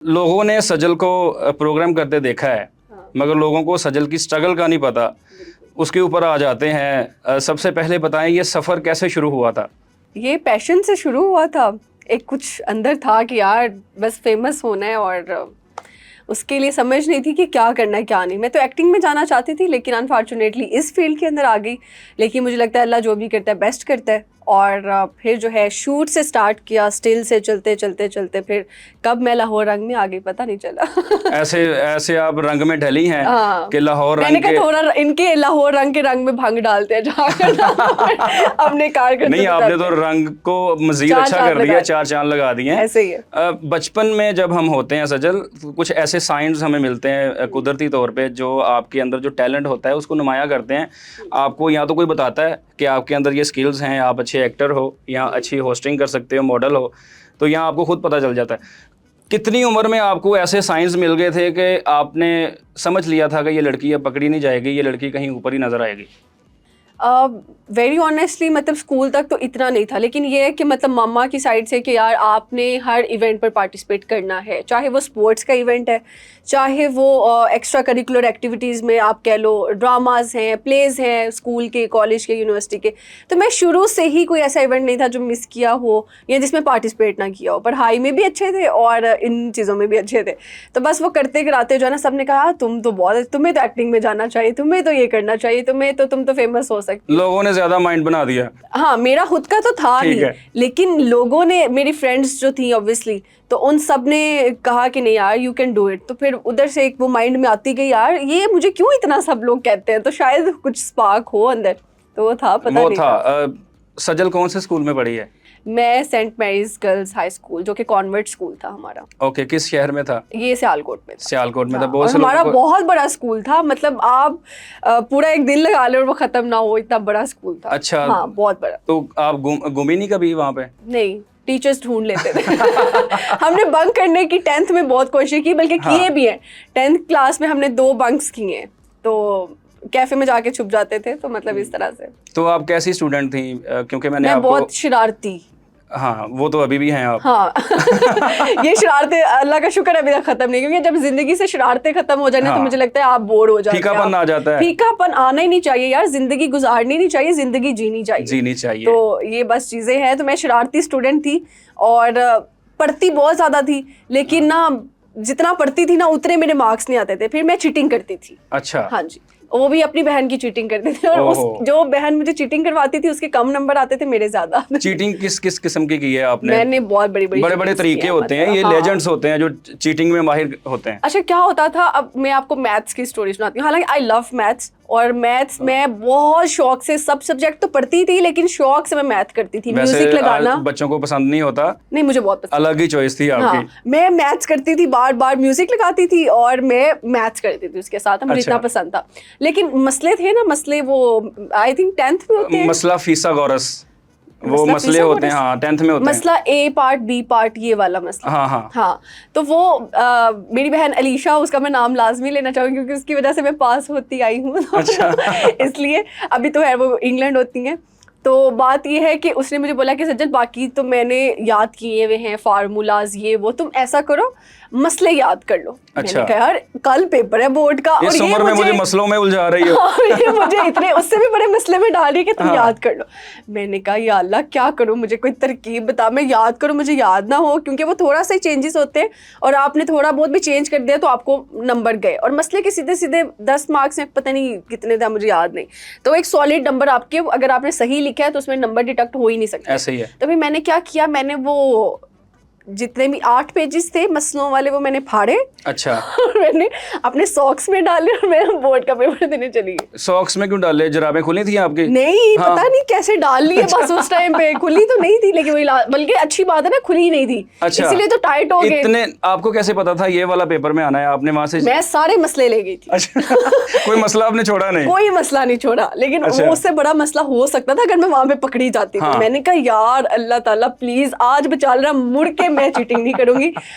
लोगों ने सजल को प्रोग्राम करते देखा है, हाँ, मगर लोगों को सजल की स्ट्रगल का नहीं पता। बिल्कुल। उसके ऊपर आ जाते हैं। सबसे पहले बताएं ये सफ़र कैसे शुरू हुआ था? ये पैशन से शुरू हुआ था। एक कुछ अंदर था कि यार बस फेमस होना है, और उसके लिए समझ नहीं थी कि क्या करना है क्या नहीं। मैं तो एक्टिंग में जाना चाहती थी, लेकिन अनफॉर्चुनेटली इस फील्ड के अंदर आ गई। लेकिन मुझे लगता है अल्लाह जो भी करता है बेस्ट करता है। और फिर जो है शूट से स्टार्ट किया, स्टिल से चलते चलते चलते फिर कब मैं लाहौर रंग में आ गई पता नहीं चला। ऐसे ऐसे आप रंग में ढली हैं हाँ, कि लाहौर मैंने रंग कहा के थोड़ा इनके लाहौर रंग के रंग में भंग डालते हैं जाकर अपने कारगर नहीं, आपने तो रंग को मजीद चार अच्छा चांद कर दिया, लगा 4 चांद लगा दिए हैं। ऐसे ही है। बचपन में जब हम होते हैं सजल, तो कुछ ऐसे साइंस हमें मिलते हैं कुदरती तौर पे, जो आपके अंदर जो टैलेंट होता है उसको नुमाया करते हैं। आपको या तो कोई बताता है कि आपके अंदर ये स्किल्स हैं, आप अच्छे एक्टर हो या अच्छी होस्टिंग कर सकते हो, मॉडल हो, तो यहाँ आपको खुद पता चल जाता है। कितनी उम्र में आपको ऐसे साइंस मिल गए थे कि आपने समझ लिया था कि ये लड़की अब पकड़ी नहीं जाएगी, ये लड़की कहीं ऊपर ही नजर आएगी? वेरी ऑनेस्टली मतलब स्कूल तक तो इतना नहीं था, लेकिन ये है कि मतलब मम्मा की साइड से कि यार आपने हर इवेंट पर पार्टिसिपेट करना है, चाहे वो स्पोर्ट्स का इवेंट है, चाहे वो एक्स्ट्रा करिकुलर एक्टिविटीज़ में आप कह लो, ड्रामाज हैं, प्लेज हैं, स्कूल के, कॉलेज के, यूनिवर्सिटी के। तो मैं शुरू से ही कोई ऐसा इवेंट नहीं था जो मिस किया हो या जिसमें पार्टिसिपेट ना किया हो। पढ़ाई में भी अच्छे थे और इन चीज़ों में भी अच्छे थे। तो बस वो करते कराते जो है ना, सबने कहा तुम तो बहुत, तुम्हें तो एक्टिंग में जाना चाहिए, तुम्हें तो ये करना चाहिए, तुम तो फेमस हो सकती। लोगों ने ज्यादा माइंड बना दिया। हाँ, मेरा खुद का तो था ठीक नहीं, है। लेकिन लोगों ने, मेरी फ्रेंड्स जो थी ऑब्वियसली, तो उन सब ने कहा कि नहीं यार यू कैन डू इट। तो फिर उधर से एक वो माइंड में आती गई, यार ये मुझे क्यों इतना सब लोग कहते हैं, तो शायद कुछ स्पार्क हो अंदर। तो वो था, पता वो नहीं था। था। सजल कौन से स्कूल में पढ़ी है? मैं Saint Mary's girls high school, जो कि कॉन्वेंट स्कूल था हमारा। ओके, किस शहर में था? ये सियालकोट में था। सियालकोट में था। हाँ, बहुत और से हमारा लोगों को। बहुत बड़ा स्कूल था, मतलब आप पूरा एक दिन लगा लो और वो खत्म ना हो, इतना बड़ा स्कूल था। अच्छा। हाँ, बहुत बड़ा। तो आप घूमी नहीं कभी वहाँ पे? नहीं, टीचर्स ढूंढ लेते थे। हमने बंक करने की 10th में बहुत कोशिश की, बल्कि हाँ। किए भी हैं। 10th क्लास में हमने 2 बंक्स किए हैं, तो कैफे में जाके छुप जाते थे, तो मतलब इस तरह से। तो आप कैसी स्टूडेंट थी? क्योंकि मैंने मैं आपको। बहुत शरारती। हाँ, वो तो अभी भी हैं आप। हाँ। ये शरारतें अल्लाह का शुक्र अभी तक खत्म नहीं, क्योंकि जब जिंदगी से शरारतें खत्म हो जाए ना, तो हाँ। मुझे लगता है आप बोर हो जाते हैं। फीकापन आ जाता है। फीकापन आना ही नहीं चाहिए यार, जिंदगी गुजारनी नहीं चाहिए, जिंदगी जीनी चाहिए। जीनी चाहिए। तो ये बस चीजें हैं। तो मैं शरारती स्टूडेंट थी और पढ़ती बहुत ज्यादा थी, लेकिन ना जितना पढ़ती थी ना उतने मेरे मार्क्स नहीं आते थे। फिर मैं चीटिंग करती थी। अच्छा। हाँ जी, वो भी अपनी बहन की चीटिंग करते थे, और उस ओहो। जो बहन मुझे चीटिंग करवाती थी उसके कम नंबर आते थे, मेरे ज्यादा। चीटिंग किस किस किस्म की है आपने? मैंने बहुत बड़ी बड़े बड़े cheatings की तरीके हैं, होते हैं, मतलब, ये हाँ। लेजेंड्स होते हैं जो चीटिंग में माहिर होते हैं। अच्छा, क्या होता था, अब मैं आपको मैथ्स की स्टोरी सुनाती हूँ। हालांकि आई लव मैथ्स, और मैथ्स में बहुत शौक से, सब सब्जेक्ट तो पढ़ती थी लेकिन शौक से मैं मैथ करती थी। वैसे म्यूजिक लगाना बच्चों को पसंद नहीं होता। नहीं, मुझे बहुत पसंद। अलग ही चॉइस थी आपकी। हाँ, मैं मैथ्स करती थी, बार बार म्यूजिक लगाती थी और मैं मैथ्स करती थी उसके साथ। मुझे अच्छा। इतना पसंद था। लेकिन मसले थे ना, मसले वो आई थिंक 10th में होते हैं। मसला फीसागोरस, वो मसला मसले होते हैं। फिसागोरस? हाँ, 10th में होते हैं। मसला ए पार्ट, बी पार्ट, ये वाला मसला। हाँ हाँ। हाँ, तो वो मेरी बहन अलीशा, उसका मैं नाम लाजमी लेना चाहूँगी क्योंकि उसकी वजह से मैं पास होती आई हूँ। अच्छा। इसलिए अभी तो है वो इंग्लैंड होती हैं। तो बात ये है कि उसने मुझे बोला कि सज्जल बाकी तो मैंने याद किए हुए हैं फार्मूलाज, ये वो, तुम ऐसा करो मसले याद कर लो। अच्छा। मैंने कहा यार कल पेपर है बोर्ड का, और इस उम्र में मुझे मसलों में उलझा रही हो। हाँ, ये मुझे इतने उससे भी बड़े मसले में डाल रही है कि तुम हाँ। याद कर लो। मैंने कहा या अल्लाह क्या करूं, मुझे कोई तरकीब बता, मैं याद करूं, मुझे याद ना हो, क्योंकि वो थोड़ा सा चेंजेस होते हैं और आपने थोड़ा बहुत भी चेंज कर दिया तो आपको नंबर गए। और मसले के सीधे सीधे 10 मार्क्स में पता नहीं कितने था, मुझे याद नहीं। तो एक सॉलिड नंबर आपके, अगर आपने सही लिखा है तो उसमें नंबर डिडक्ट हो ही नहीं सकता। ऐसे ही है। तो फिर मैंने क्या किया, मैंने वो जितने भी 8 पेजेस थे मसलों वाले वो मैंने फाड़े। अच्छा। और मैंने अपने सॉक्स में डाले और मैं बोर्ड का पेपर देने चली गई। सॉक्स में क्यों डाले? जुराबें खुली थी आपकी? नहीं, हाँ। पता नहीं कैसे डाल लिए, बस उस टाइम पे खुली तो नहीं थी, लेकिन वही बल्कि अच्छी बात है ना, खुली नहीं थी। अच्छा। इसीलिए तो टाइट हो गए। इतने आपको कैसे पता था ये वाला पेपर में आना है? आपने वहां से मैं सारे मसले ले गई थी। अच्छा। कोई मसला आपने छोड़ा नहीं? कोई मसला नहीं छोड़ा, लेकिन अच्छा। वो उससे बड़ा मसला हो सकता था अगर मैं वहां पे पकड़ी जाती। हाँ। तो मैंने कहा यार अल्लाह ताला प्लीज आज बचा लेना, मुड़ के मैं चीटिंग नहीं करूंगी।